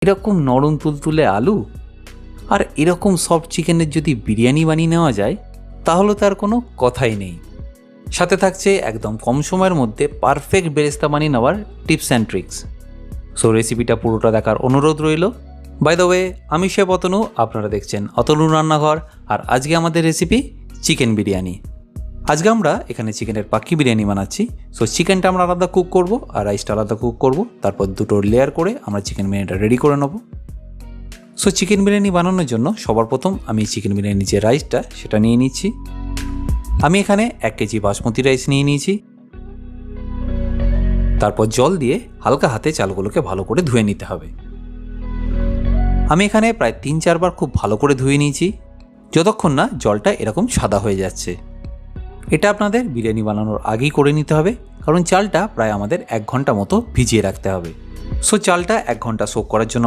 এরকম নরম তুলতুলে আলু আর এরকম সফট চিকেনের যদি বিরিয়ানি বানিয়ে নেওয়া যায় তাহলে তার কোনো কথাই নেই। সাথে থাকছে একদম কম সময়ের মধ্যে পারফেক্ট বেরেস্তা বানিয়ে নেওয়ার টিপস অ্যান্ড ট্রিক্স। সো রেসিপিটা পুরোটা দেখার অনুরোধ রইল। বাই দ্য ওয়ে, আমি শেফ অতনু, আপনারা দেখছেন অতনু রান্নাঘর। আর আজকে আমাদের রেসিপি চিকেন বিরিয়ানি। আজকে আমরা এখানে চিকেনের পাক্কি বিরিয়ানি বানাচ্ছি। সো চিকেনটা আমরা আলাদা কুক করব আর রাইসটা আলাদা কুক করব, তারপর দুটো লেয়ার করে আমরা চিকেন বিরিয়ানিটা রেডি করে নেব। সো চিকেন বিরিয়ানি বানানোর জন্য সবার প্রথম আমি চিকেন বিরিয়ানির যে রাইসটা সেটা নিয়ে নিচ্ছি। আমি এখানে 1 কেজি বাসমতি রাইস নিয়ে নিয়েছি। তারপর জল দিয়ে হালকা হাতে চালগুলোকে ভালো করে ধুয়ে নিতে হবে। আমি এখানে প্রায় 3-4 বার খুব ভালো করে ধুয়ে নিয়েছি, যতক্ষণ না জলটা এরকম সাদা হয়ে যাচ্ছে। এটা আপনাদের বিরিয়ানি বানানোর আগেই করে নিতে হবে, কারণ চালটা প্রায় আমাদের 1 ঘন্টা মতো ভিজিয়ে রাখতে হবে। সো চালটা 1 ঘন্টা সোক করার জন্য